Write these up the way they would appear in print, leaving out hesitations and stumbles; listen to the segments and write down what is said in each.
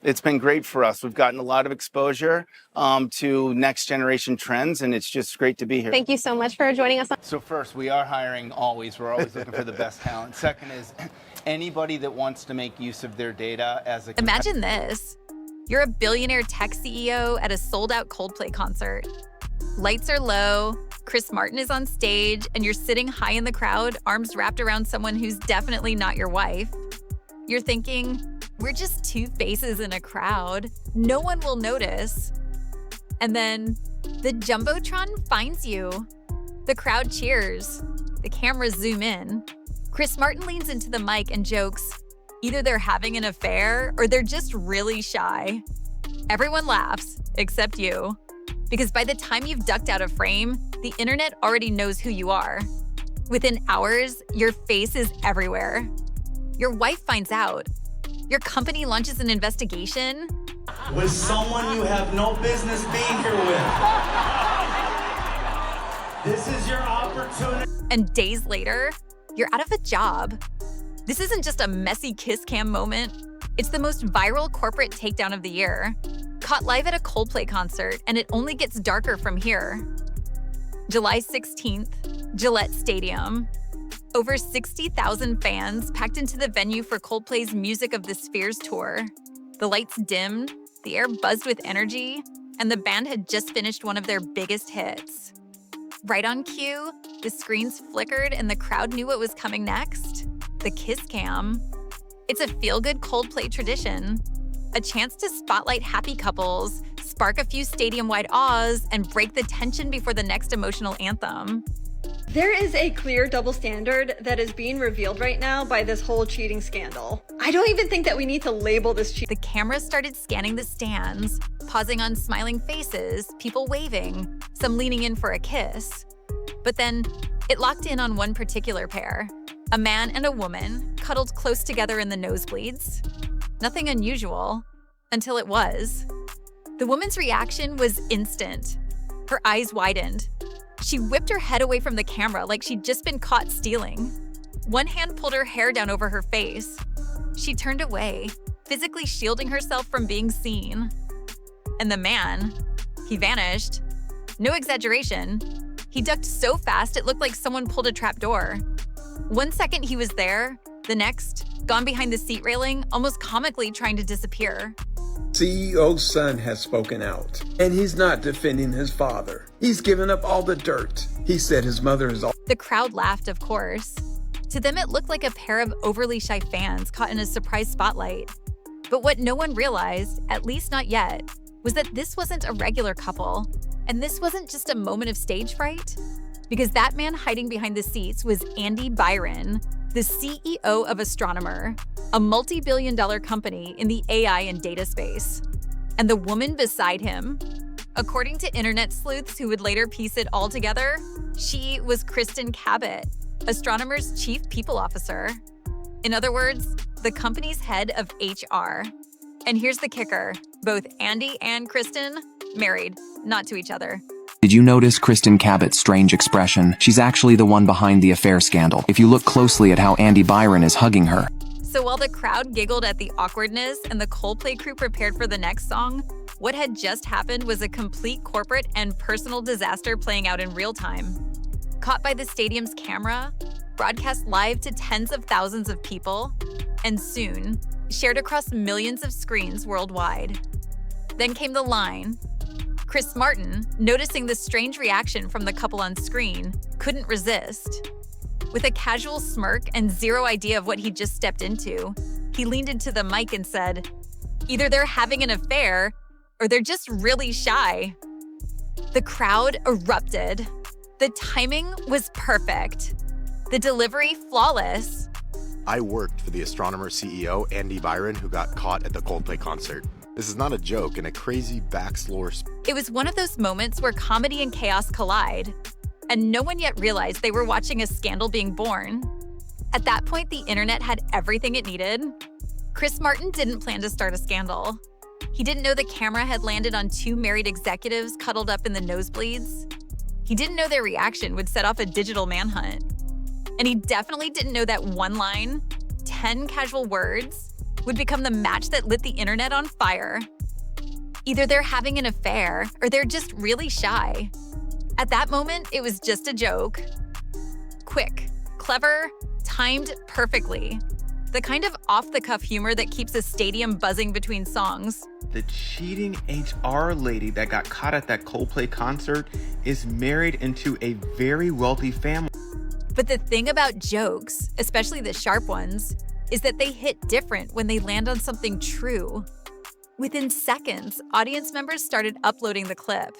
It's been great for us. We've gotten a lot of exposure to next generation trends, and it's just great to be here. Thank you so much for joining us. So first, we are hiring always. We're always looking for the best talent. Second is anybody that wants to make use of their data as a... Imagine this. You're a billionaire tech CEO at a sold-out Coldplay concert. Lights are low, Chris Martin is on stage, and you're sitting high in the crowd, arms wrapped around someone who's definitely not your wife. You're thinking, we're just two faces in a crowd. No one will notice. And then the Jumbotron finds you. The crowd cheers. The cameras zoom in. Chris Martin leans into the mic and jokes, either they're having an affair or they're just really shy. Everyone laughs, except you. Because by the time you've ducked out of frame, the internet already knows who you are. Within hours, your face is everywhere. Your wife finds out. Your company launches an investigation. With someone you have no business being here with. This is your opportunity. And days later, you're out of a job. This isn't just a messy kiss cam moment. It's the most viral corporate takedown of the year. Caught live at a Coldplay concert, and it only gets darker from here. July 16th, Gillette Stadium. Over 60,000 fans packed into the venue for Coldplay's Music of the Spheres tour. The lights dimmed, the air buzzed with energy, and the band had just finished one of their biggest hits. Right on cue, the screens flickered and the crowd knew what was coming next. The kiss cam. It's a feel-good Coldplay tradition. A chance to spotlight happy couples, spark a few stadium-wide awes, and break the tension before the next emotional anthem. There is a clear double standard that is being revealed right now by this whole cheating scandal. I don't even think that we need to label this cheating. The cameras started scanning the stands, pausing on smiling faces, people waving, some leaning in for a kiss. But then it locked in on one particular pair, a man and a woman cuddled close together in the nosebleeds. Nothing unusual, until it was. The woman's reaction was instant. Her eyes widened. She whipped her head away from the camera like she'd just been caught stealing. One hand pulled her hair down over her face. She turned away, physically shielding herself from being seen. And the man, he vanished. No exaggeration. He ducked so fast it looked like someone pulled a trapdoor. 1 second he was there, the next, gone behind the seat railing, almost comically trying to disappear. CEO's son has spoken out, and he's not defending his father. He's given up all the dirt. He said his mother is all... The crowd laughed, of course. To them, it looked like a pair of overly shy fans caught in a surprise spotlight. But what no one realized, at least not yet, was that this wasn't a regular couple, and this wasn't just a moment of stage fright. Because that man hiding behind the seats was Byron, the CEO of Astronomer, a multi-billion-dollar company in the AI and data space. And the woman beside him, according to internet sleuths who would later piece it all together, she was Kristen Kitt, Astronomer's chief people officer. In other words, the company's head of HR. And here's the kicker, both Andy and Kristen, married, not to each other. Did you notice Kristen Kitt's strange expression? She's actually the one behind the affair scandal, if you look closely at how Byron is hugging her. So while the crowd giggled at the awkwardness and the Coldplay crew prepared for the next song, what had just happened was a complete corporate and personal disaster playing out in real time. Caught by the stadium's camera, broadcast live to tens of thousands of people, and soon shared across millions of screens worldwide. Then came the line. Chris Martin, noticing the strange reaction from the couple on screen, couldn't resist. With a casual smirk and zero idea of what he'd just stepped into, he leaned into the mic and said, "Either they're having an affair, or they're just really shy." The crowd erupted. The timing was perfect. The delivery flawless. I worked for the Astronomer CEO, Byron, who got caught at the Coldplay concert. This is not a joke and a crazy backslore. It was one of those moments where comedy and chaos collide, and no one yet realized they were watching a scandal being born. At that point, the internet had everything it needed. Chris Martin didn't plan to start a scandal. He didn't know the camera had landed on two married executives cuddled up in the nosebleeds. He didn't know their reaction would set off a digital manhunt. And he definitely didn't know that one line, 10 casual words, would become the match that lit the internet on fire. Either they're having an affair or they're just really shy. At that moment, it was just a joke. Quick, clever, timed perfectly. The kind of off-the-cuff humor that keeps a stadium buzzing between songs. The cheating HR lady that got caught at that Coldplay concert is married into a very wealthy family. But the thing about jokes, especially the sharp ones, is that they hit different when they land on something true. Within seconds, audience members started uploading the clip.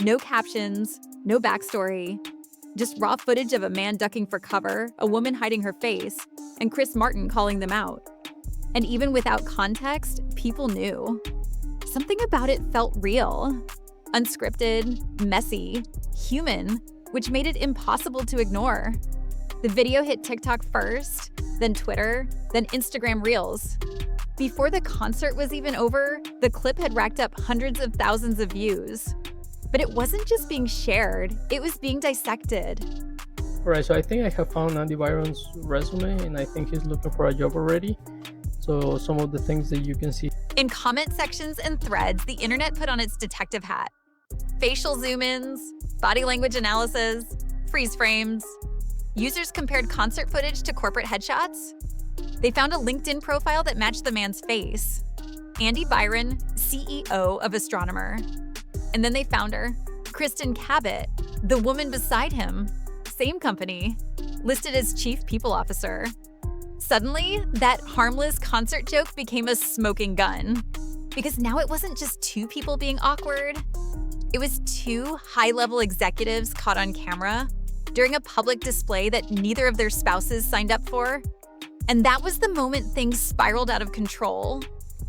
No captions, no backstory, just raw footage of a man ducking for cover, a woman hiding her face, and Chris Martin calling them out. And even without context, people knew. Something about it felt real, unscripted, messy, human, which made it impossible to ignore. The video hit TikTok first, then Twitter, then Instagram Reels. Before the concert was even over, the clip had racked up hundreds of thousands of views. But it wasn't just being shared, it was being dissected. All right, so I think I have found Andy Byron's resume, and I think he's looking for a job already. So some of the things that you can see. In comment sections and threads, the internet put on its detective hat. Facial zoom-ins, body language analysis, freeze frames. Users compared concert footage to corporate headshots. They found a LinkedIn profile that matched the man's face. Andy Byron, CEO of Astronomer. And then they found her, Kristen Kitt, the woman beside him, same company, listed as Chief People Officer. Suddenly, that harmless concert joke became a smoking gun. Because now it wasn't just two people being awkward. It was two high-level executives caught on camera during a public display that neither of their spouses signed up for. And that was the moment things spiraled out of control.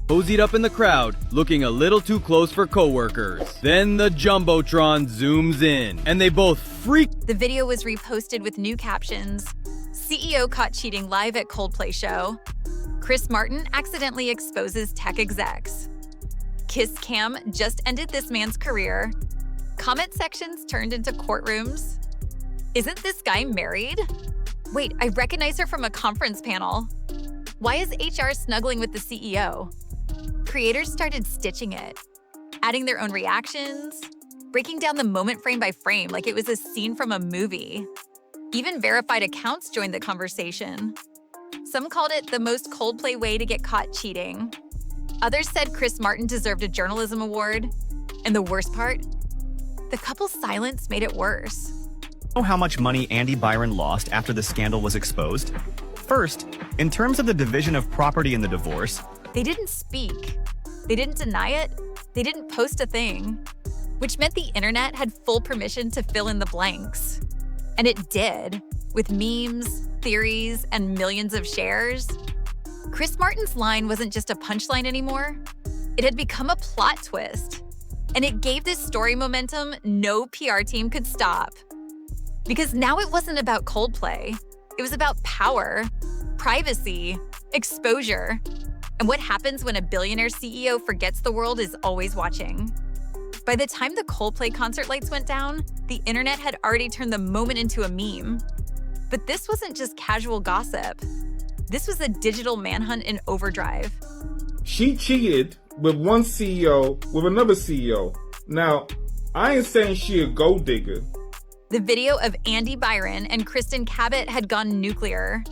Cozied up in the crowd, looking a little too close for coworkers. Then the Jumbotron zooms in, and they both freak. The video was reposted with new captions. CEO caught cheating live at Coldplay show. Chris Martin accidentally exposes tech execs. Kiss cam just ended this man's career. Comment sections turned into courtrooms. Isn't this guy married? Wait, I recognize her from a conference panel. Why is HR snuggling with the CEO? Creators started stitching it, adding their own reactions, breaking down the moment frame by frame like it was a scene from a movie. Even verified accounts joined the conversation. Some called it the most Coldplay way to get caught cheating. Others said Chris Martin deserved a journalism award. And the worst part? The couple's silence made it worse. Know how much money Andy Byron lost after the scandal was exposed? First, in terms of the division of property in the divorce, they didn't speak. They didn't deny it. They didn't post a thing, which meant the internet had full permission to fill in the blanks. And it did, with memes, theories, and millions of shares. Chris Martin's line wasn't just a punchline anymore. It had become a plot twist. And it gave this story momentum no PR team could stop. Because now it wasn't about Coldplay. It was about power, privacy, exposure, and what happens when a billionaire CEO forgets the world is always watching. By the time the Coldplay concert lights went down, the internet had already turned the moment into a meme. But this wasn't just casual gossip. This was a digital manhunt in overdrive. She cheated with one CEO with another CEO. Now, I ain't saying she a gold digger. The video of Andy Byron and Kristen Kitt had gone nuclear.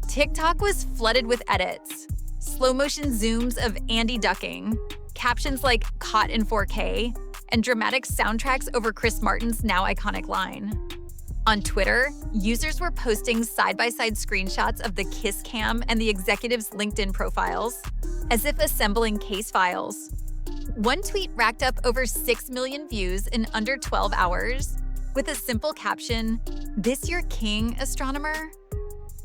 TikTok was flooded with edits, slow-motion zooms of Andy ducking, captions like "caught in 4K," and dramatic soundtracks over Chris Martin's now iconic line. On Twitter, users were posting side-by-side screenshots of the Kiss cam and the executives' LinkedIn profiles, as if assembling case files. One tweet racked up over 6 million views in under 12 hours, with a simple caption, "This your king, astronomer?"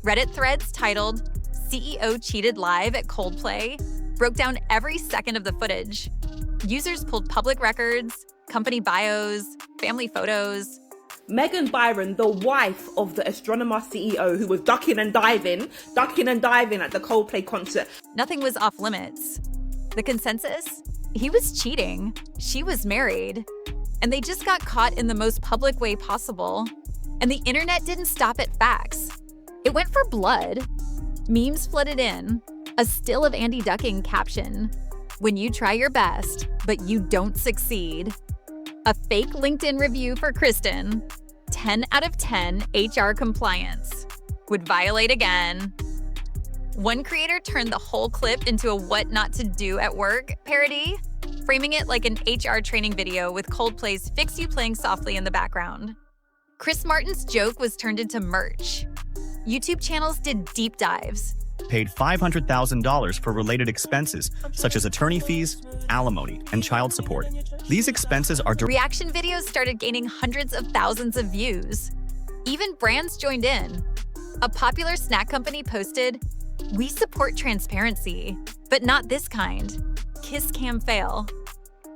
Reddit threads titled, "CEO cheated live at Coldplay," broke down every second of the footage. Users pulled public records, company bios, family photos. Megan Byron, the wife of the Astronomer CEO who was ducking and diving at the Coldplay concert. Nothing was off limits. The consensus? He was cheating. She was married. And they just got caught in the most public way possible. And the internet didn't stop at facts. It went for blood. Memes flooded in. A still of Andy ducking caption, "When you try your best, but you don't succeed." A fake LinkedIn review for Kristen, 10 out of 10 HR compliance. Would violate again. One creator turned the whole clip into a what not to do at work parody, framing it like an HR training video with Coldplay's Fix You playing softly in the background. Chris Martin's joke was turned into merch. YouTube channels did deep dives. Paid $500,000 for related expenses, such as attorney fees, alimony, and child support. These expenses are Reaction videos started gaining hundreds of thousands of views. Even brands joined in. A popular snack company posted, "We support transparency, but not this kind. Kiss cam fail."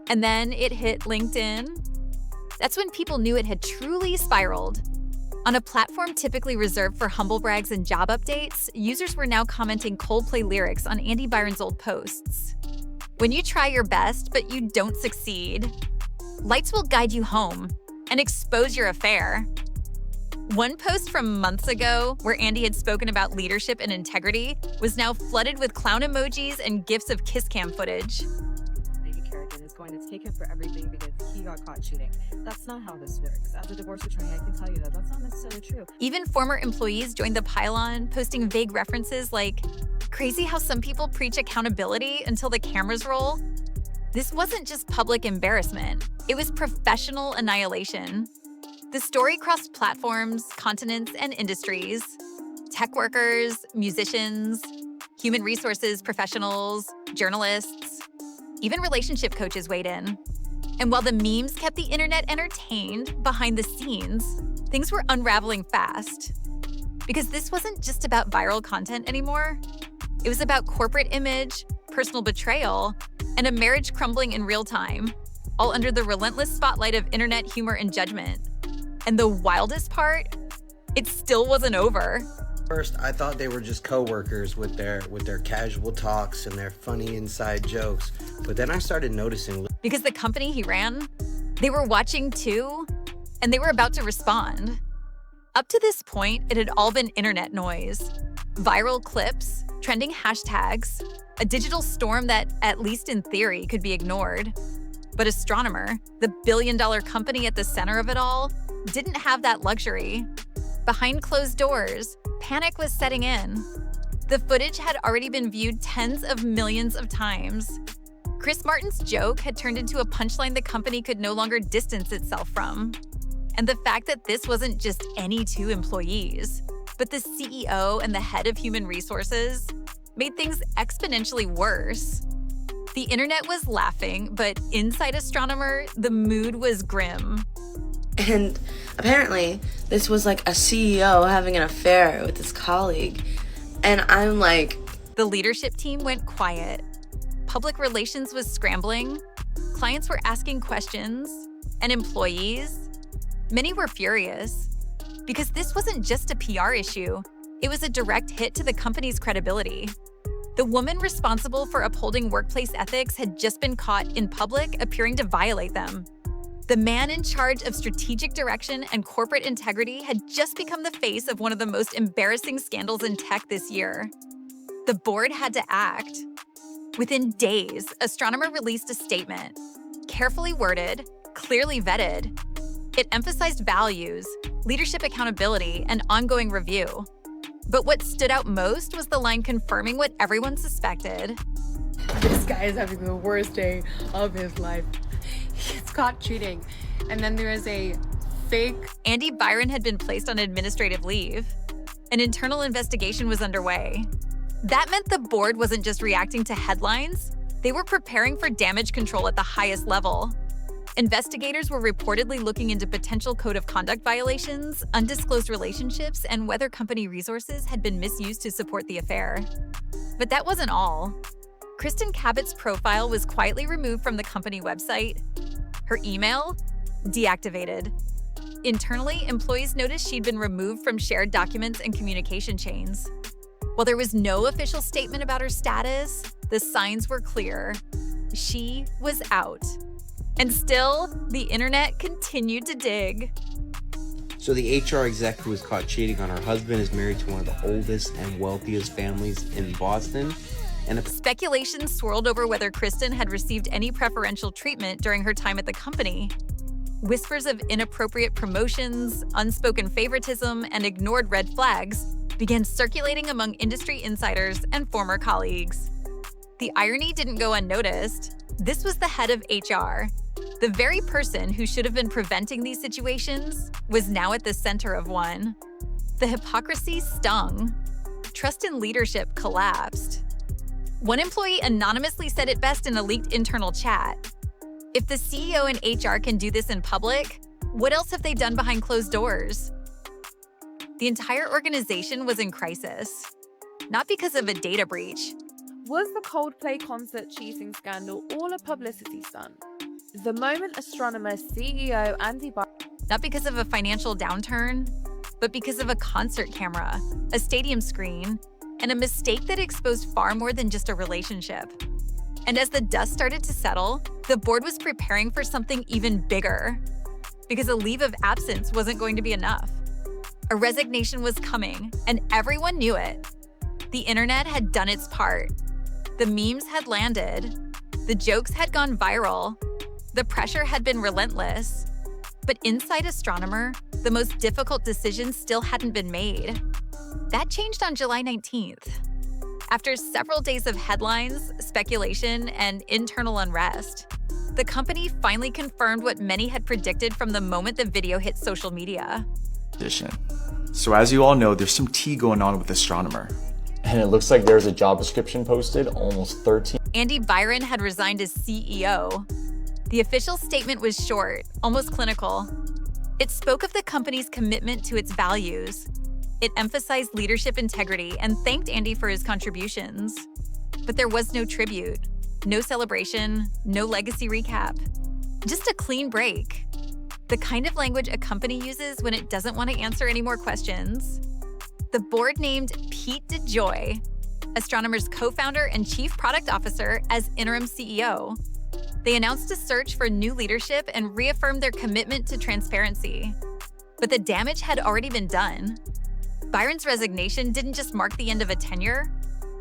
And then it hit LinkedIn. That's when people knew it had truly spiraled. On a platform typically reserved for humble brags and job updates, users were now commenting Coldplay lyrics on Andy Byron's old posts. When you try your best, but you don't succeed, lights will guide you home and expose your affair. One post from months ago, where Andy had spoken about leadership and integrity, was now flooded with clown emojis and gifs of kiss cam footage. Is going to take him for everything because he got caught cheating. That's not how this works. As a divorce attorney, I can tell you that that's not necessarily true. Even former employees joined the pylon, posting vague references like, "Crazy how some people preach accountability until the cameras roll." This wasn't just public embarrassment, it was professional annihilation. The story crossed platforms, continents, and industries. Tech workers, musicians, human resources professionals, journalists, even relationship coaches weighed in. And while the memes kept the internet entertained, behind the scenes, things were unraveling fast. Because this wasn't just about viral content anymore. It was about corporate image, personal betrayal, and a marriage crumbling in real time, all under the relentless spotlight of internet humor and judgment. And the wildest part? It still wasn't over. First, I thought they were just co-workers with their casual talks and their funny inside jokes. But then I started noticing. Because the company he ran, they were watching too, and they were about to respond. Up to this point, it had all been internet noise. Viral clips, trending hashtags, a digital storm that, at least in theory, could be ignored. But Astronomer, the billion-dollar company at the center of it all, didn't have that luxury. Behind closed doors, panic was setting in. The footage had already been viewed tens of millions of times. Chris Martin's joke had turned into a punchline the company could no longer distance itself from. And the fact that this wasn't just any two employees, but the CEO and the head of human resources, made things exponentially worse. The internet was laughing, but inside Astronomer, the mood was grim. And apparently, this was like a CEO having an affair with his colleague. And I'm like... The leadership team went quiet. Public relations was scrambling. Clients were asking questions. And employees? Many were furious. Because this wasn't just a PR issue. It was a direct hit to the company's credibility. The woman responsible for upholding workplace ethics had just been caught in public appearing to violate them. The man in charge of strategic direction and corporate integrity had just become the face of one of the most embarrassing scandals in tech this year. The board had to act. Within days, Astronomer released a statement, carefully worded, clearly vetted. It emphasized values, leadership accountability, and ongoing review. But what stood out most was the line confirming what everyone suspected. This guy is having the worst day of his life. He's caught cheating. And then there is a fake... Andy Byron had been placed on administrative leave. An internal investigation was underway. That meant the board wasn't just reacting to headlines. They were preparing for damage control at the highest level. Investigators were reportedly looking into potential code of conduct violations, undisclosed relationships, and whether company resources had been misused to support the affair. But that wasn't all. Kristen Kitt's profile was quietly removed from the company website. Her email? Deactivated. Internally, employees noticed she'd been removed from shared documents and communication chains. While there was no official statement about her status, the signs were clear. She was out. And still, the internet continued to dig. So the HR exec who was caught cheating on her husband is married to one of the oldest and wealthiest families in Boston. Speculation swirled over whether Kristen had received any preferential treatment during her time at the company. Whispers of inappropriate promotions, unspoken favoritism, and ignored red flags began circulating among industry insiders and former colleagues. The irony didn't go unnoticed. This was the head of HR. The very person who should have been preventing these situations was now at the center of one. The hypocrisy stung. Trust in leadership collapsed. One employee anonymously said it best in a leaked internal chat. If the CEO and HR can do this in public, what else have they done behind closed doors? The entire organization was in crisis, not because of a data breach. Was the Coldplay concert cheating scandal all a publicity stunt? The moment astronomer CEO Andy Byron... Not because of a financial downturn, but because of a concert camera, a stadium screen, and a mistake that exposed far more than just a relationship. And as the dust started to settle, the board was preparing for something even bigger, because a leave of absence wasn't going to be enough. A resignation was coming, and everyone knew it. The internet had done its part. The memes had landed. The jokes had gone viral. The pressure had been relentless. But inside Astronomer, the most difficult decision still hadn't been made. That changed on July 19th. After several days of headlines, speculation, and internal unrest, the company finally confirmed what many had predicted from the moment the video hit social media. So as you all know, there's some tea going on with Astronomer. And it looks like there's a job description posted, almost 13. Andy Byron had resigned as CEO. The official statement was short, almost clinical. It spoke of the company's commitment to its values. It emphasized leadership integrity and thanked Andy for his contributions. But there was no tribute, no celebration, no legacy recap. Just a clean break. The kind of language a company uses when it doesn't want to answer any more questions. The board named Pete DeJoy, Astronomer's co-founder and chief product officer, as interim CEO. They announced a search for new leadership and reaffirmed their commitment to transparency. But the damage had already been done. Byron's resignation didn't just mark the end of a tenure,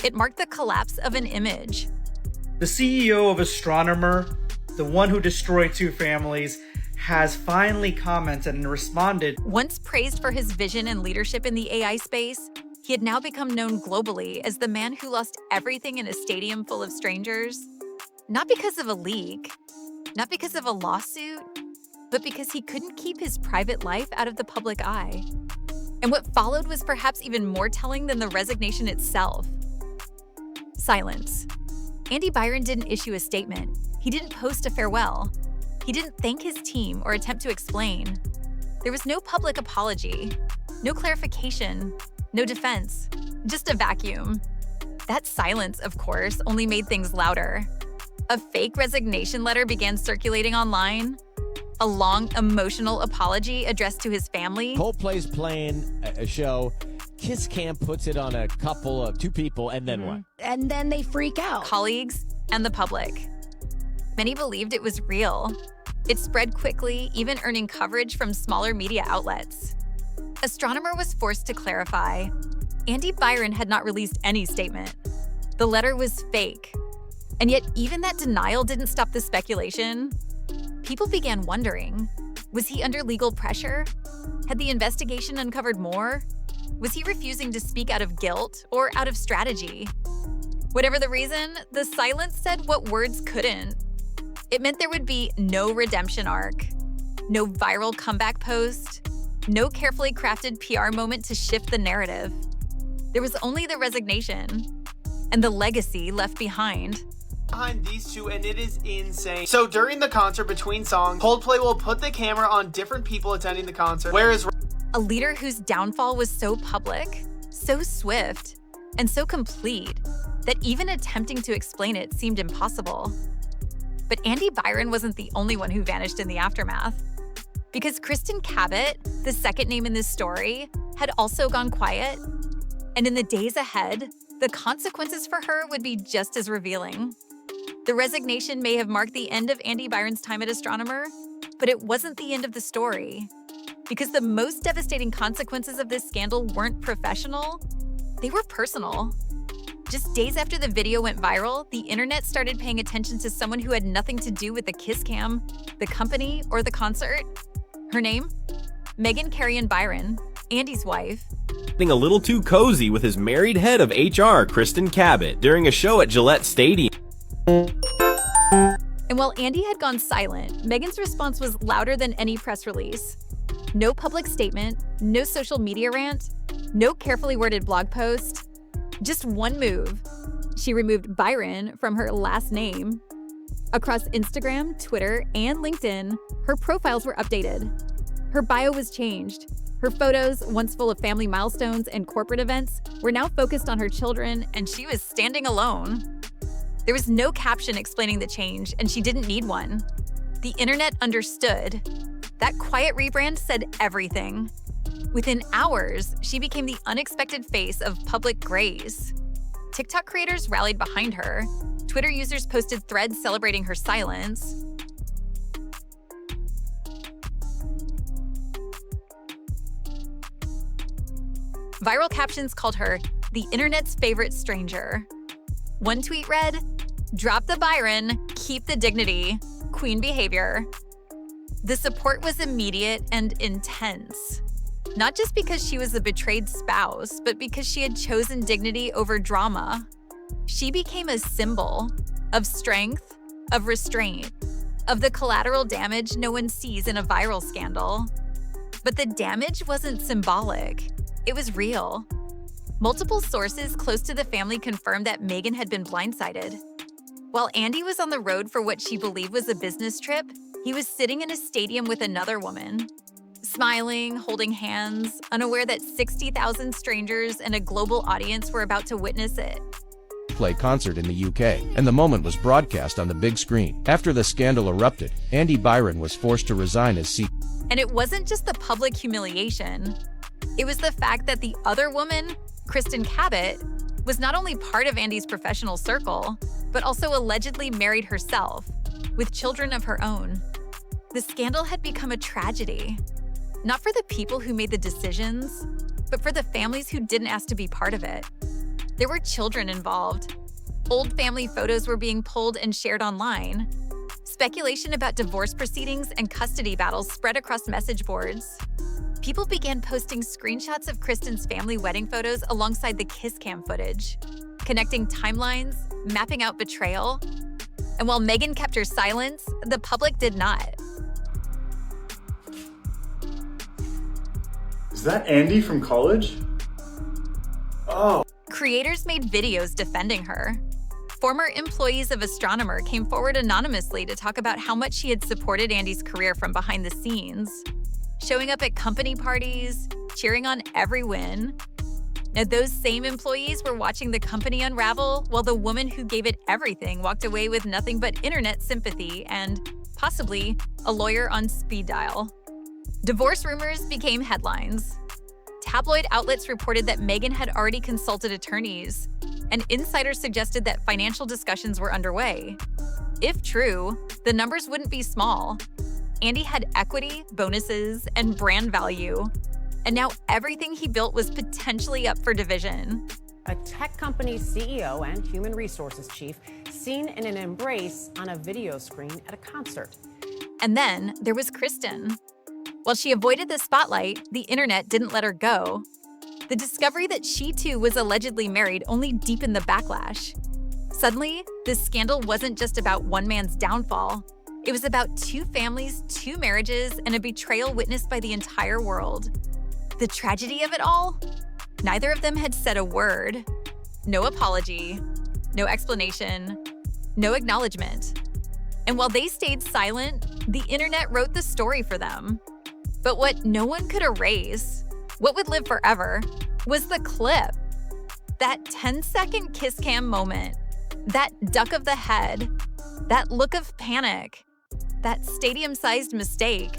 it marked the collapse of an image. The CEO of Astronomer, the one who destroyed 2 families, has finally commented and responded. Once praised for his vision and leadership in the AI space, he had now become known globally as the man who lost everything in a stadium full of strangers. Not because of a leak, not because of a lawsuit, but because he couldn't keep his private life out of the public eye. And what followed was perhaps even more telling than the resignation itself. Silence. Andy Byron didn't issue a statement. He didn't post a farewell. He didn't thank his team or attempt to explain. There was no public apology, no clarification, no defense, just a vacuum. That silence, of course, only made things louder. A fake resignation letter began circulating online. A long, emotional apology addressed to his family. Coldplay's playing a show. Kiss Cam puts it on a couple of 2 people, and then what? And then they freak out. Colleagues and the public. Many believed it was real. It spread quickly, even earning coverage from smaller media outlets. Astronomer was forced to clarify. Andy Byron had not released any statement. The letter was fake. And yet, even that denial didn't stop the speculation. People began wondering, was he under legal pressure? Had the investigation uncovered more? Was he refusing to speak out of guilt or out of strategy? Whatever the reason, the silence said what words couldn't. It meant there would be no redemption arc, no viral comeback post, no carefully crafted PR moment to shift the narrative. There was only the resignation and the legacy left behind. Behind these 2, and it is insane. So during the concert, between songs, Coldplay will put the camera on different people attending the concert, whereas a leader whose downfall was so public, so swift, and so complete that even attempting to explain it seemed impossible. But Andy Byron wasn't the only one who vanished in the aftermath. Because Kristen Kitt, the second name in this story, had also gone quiet. And in the days ahead, the consequences for her would be just as revealing. The resignation may have marked the end of Andy Byron's time at Astronomer, but it wasn't the end of the story. Because the most devastating consequences of this scandal weren't professional, they were personal. Just days after the video went viral, the internet started paying attention to someone who had nothing to do with the kiss cam, the company, or the concert. Her name? Megan Carrion Byron, Andy's wife. Getting a little too cozy with his married head of HR, Kristen Kitt, during a show at Gillette Stadium. And while Andy had gone silent, Megan's response was louder than any press release. No public statement, no social media rant, no carefully worded blog post. Just one move. She removed Byron from her last name. Across Instagram, Twitter, and LinkedIn, her profiles were updated. Her bio was changed. Her photos, once full of family milestones and corporate events, were now focused on her children, and she was standing alone. There was no caption explaining the change, and she didn't need one. The internet understood. That quiet rebrand said everything. Within hours, she became the unexpected face of public grace. TikTok creators rallied behind her. Twitter users posted threads celebrating her silence. Viral captions called her the internet's favorite stranger. One tweet read, "Drop the Byron, keep the dignity, queen behavior." The support was immediate and intense. Not just because she was a betrayed spouse, but because she had chosen dignity over drama. She became a symbol of strength, of restraint, of the collateral damage no one sees in a viral scandal. But the damage wasn't symbolic. It was real. Multiple sources close to the family confirmed that Megan had been blindsided. While Andy was on the road for what she believed was a business trip, he was sitting in a stadium with another woman, smiling, holding hands, unaware that 60,000 strangers and a global audience were about to witness it. Play concert in the UK, and the moment was broadcast on the big screen. After the scandal erupted, Andy Byron was forced to resign as CEO. And it wasn't just the public humiliation. It was the fact that the other woman, Kristen Kitt, was not only part of Andy's professional circle, but also allegedly married herself, with children of her own. The scandal had become a tragedy, not for the people who made the decisions, but for the families who didn't ask to be part of it. There were children involved. Old family photos were being pulled and shared online. Speculation about divorce proceedings and custody battles spread across message boards. People began posting screenshots of Kristen's family wedding photos alongside the kiss cam footage, connecting timelines, mapping out betrayal. And while Megan kept her silence, the public did not. Is that Andy from college? Oh. Creators made videos defending her. Former employees of Astronomer came forward anonymously to talk about how much she had supported Andy's career from behind the scenes, showing up at company parties, cheering on every win. Now, those same employees were watching the company unravel while the woman who gave it everything walked away with nothing but internet sympathy and, possibly, a lawyer on speed dial. Divorce rumors became headlines. Tabloid outlets reported that Megan had already consulted attorneys, and insiders suggested that financial discussions were underway. If true, the numbers wouldn't be small. Andy had equity, bonuses, and brand value. And now everything he built was potentially up for division. A tech company's CEO and human resources chief seen in an embrace on a video screen at a concert. And then there was Kristen. While she avoided the spotlight, the internet didn't let her go. The discovery that she too was allegedly married only deepened the backlash. Suddenly, this scandal wasn't just about one man's downfall. It was about two families, two marriages, and a betrayal witnessed by the entire world. The tragedy of it all? Neither of them had said a word. No apology, no explanation, no acknowledgement. And while they stayed silent, the internet wrote the story for them. But what no one could erase, what would live forever, was the clip. That 10-second kiss cam moment, that duck of the head, that look of panic, that stadium-sized mistake.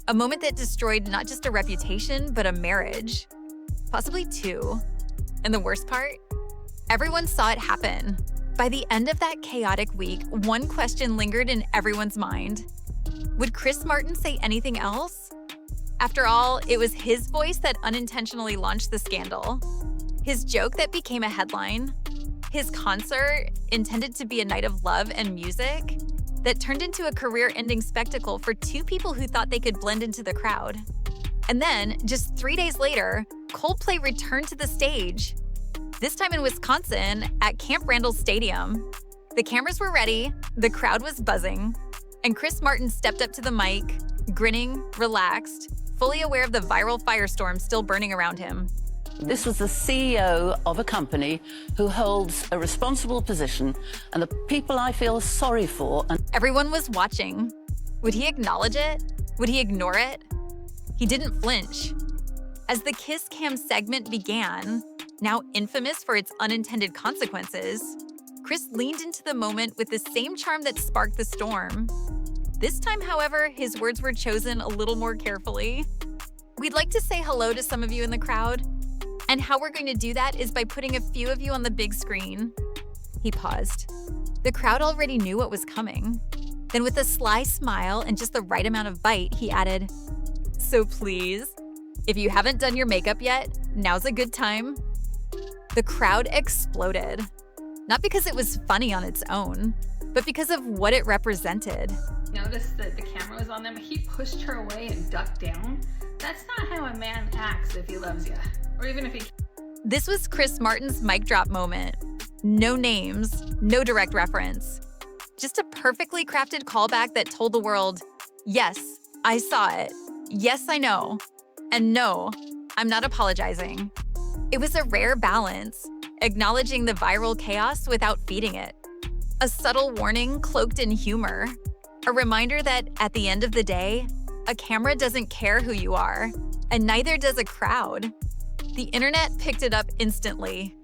A moment that destroyed not just a reputation, but a marriage. Possibly two. And the worst part? Everyone saw it happen. By the end of that chaotic week, one question lingered in everyone's mind. Would Chris Martin say anything else? After all, it was his voice that unintentionally launched the scandal. His joke that became a headline. His concert, intended to be a night of love and music, that turned into a career-ending spectacle for two people who thought they could blend into the crowd. And then, just 3 days later, Coldplay returned to the stage. This time in Wisconsin, at Camp Randall Stadium. The cameras were ready, the crowd was buzzing, and Chris Martin stepped up to the mic, grinning, relaxed, fully aware of the viral firestorm still burning around him. This was the CEO of a company who holds a responsible position and the people I feel sorry for. And everyone was watching. Would he acknowledge it? Would he ignore it? He didn't flinch. As the Kiss Cam segment began, now infamous for its unintended consequences, Chris leaned into the moment with the same charm that sparked the storm. This time, however, his words were chosen a little more carefully. We'd like to say hello to some of you in the crowd, and how we're going to do that is by putting a few of you on the big screen. He paused. The crowd already knew what was coming. Then with a sly smile and just the right amount of bite, he added, "So please, if you haven't done your makeup yet, now's a good time." The crowd exploded. Not because it was funny on its own, but because of what it represented. Noticed that the camera was on them. He pushed her away and ducked down. That's not how a man acts if he loves you, or even if he... This was Chris Martin's mic drop moment. No names, no direct reference. Just a perfectly crafted callback that told the world, yes, I saw it. Yes, I know. And no, I'm not apologizing. It was a rare balance, acknowledging the viral chaos without feeding it. A subtle warning cloaked in humor. A reminder that at the end of the day, a camera doesn't care who you are, and neither does a crowd. The internet picked it up instantly.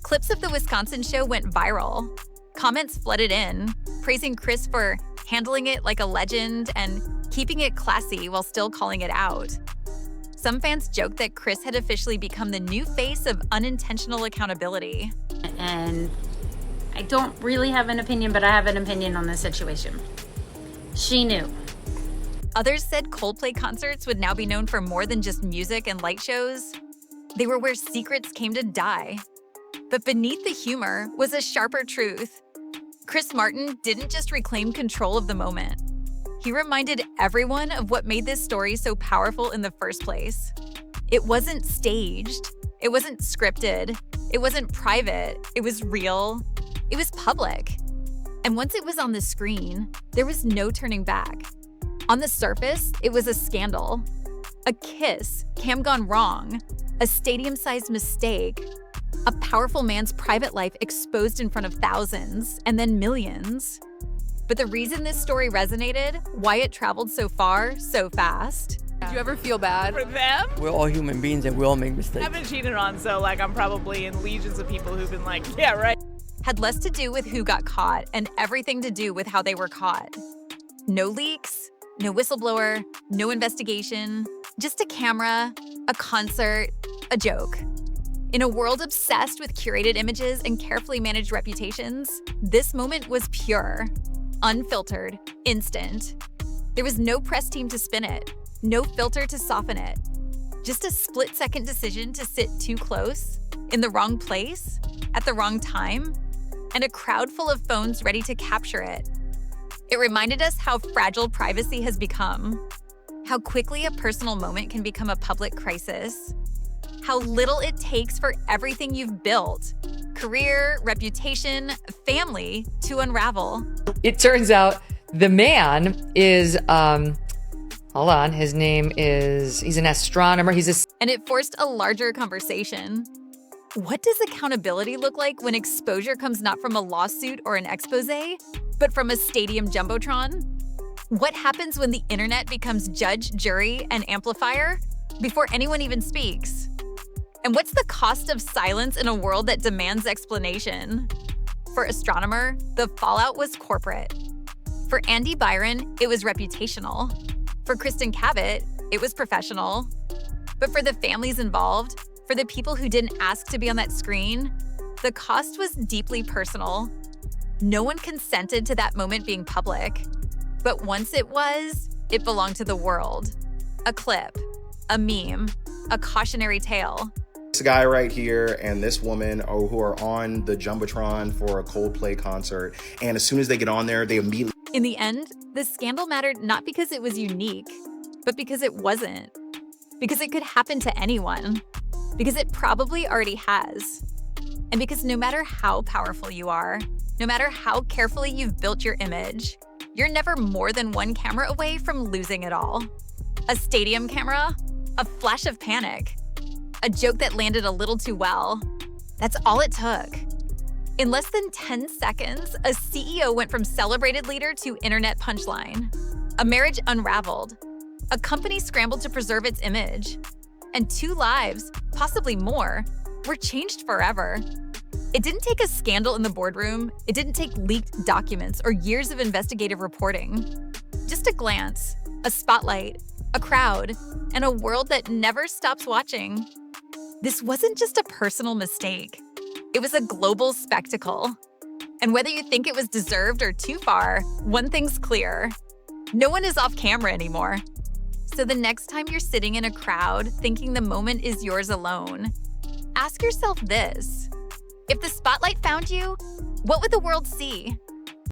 Clips of the Wisconsin show went viral. Comments flooded in, praising Chris for handling it like a legend and keeping it classy while still calling it out. Some fans joked that Chris had officially become the new face of unintentional accountability. And I don't really have an opinion, but I have an opinion on this situation. She knew. Others said Coldplay concerts would now be known for more than just music and light shows. They were where secrets came to die. But beneath the humor was a sharper truth. Chris Martin didn't just reclaim control of the moment. He reminded everyone of what made this story so powerful in the first place. It wasn't staged. It wasn't scripted. It wasn't private. It was real. It was public. And once it was on the screen, there was no turning back. On the surface, it was a scandal. A kiss, cam gone wrong, a stadium-sized mistake, a powerful man's private life exposed in front of thousands, and then millions. But the reason this story resonated, why it traveled so far, so fast. Did you ever feel bad for them? We're all human beings and we all make mistakes. I've been cheated on, so like I'm probably in legions of people who've been like, yeah, right. Had less to do with who got caught and everything to do with how they were caught. No leaks, no whistleblower, no investigation, just a camera, a concert, a joke. In a world obsessed with curated images and carefully managed reputations, this moment was pure, unfiltered, instant. There was no press team to spin it, no filter to soften it. Just a split-second decision to sit too close, in the wrong place, at the wrong time, and a crowd full of phones ready to capture it. It reminded us how fragile privacy has become, how quickly a personal moment can become a public crisis, how little it takes for everything you've built, career, reputation, family, to unravel. It turns out the man is, hold on, his name is, he's an astronomer, And it forced a larger conversation. What does accountability look like when exposure comes not from a lawsuit or an expose, but from a stadium jumbotron? What happens when the internet becomes judge, jury, and amplifier before anyone even speaks? And what's the cost of silence in a world that demands explanation? For Astronomer, the fallout was corporate. For Andy Byron, it was reputational. For Kristen Kitt, it was professional. But for the families involved, for the people who didn't ask to be on that screen, the cost was deeply personal. No one consented to that moment being public. But once it was it belonged to the world. A clip, a meme, a cautionary tale. This guy right here and this woman who are on the Jumbotron for a Coldplay concert, and as soon as they get on there, they immediately... In the end, the scandal mattered not because it was unique, but because it wasn't. Because it could happen to anyone. Because it probably already has. And because no matter how powerful you are, no matter how carefully you've built your image, you're never more than one camera away from losing it all. A stadium camera, a flash of panic, a joke that landed a little too well. That's all it took. In less than 10 seconds, a CEO went from celebrated leader to internet punchline. A marriage unraveled. A company scrambled to preserve its image. And 2 lives, possibly more, were changed forever. It didn't take a scandal in the boardroom. It didn't take leaked documents or years of investigative reporting. Just a glance, a spotlight, a crowd, and a world that never stops watching. This wasn't just a personal mistake. It was a global spectacle. And whether you think it was deserved or too far, one thing's clear. No one is off camera anymore. So the next time you're sitting in a crowd thinking the moment is yours alone, ask yourself this. If the spotlight found you, what would the world see?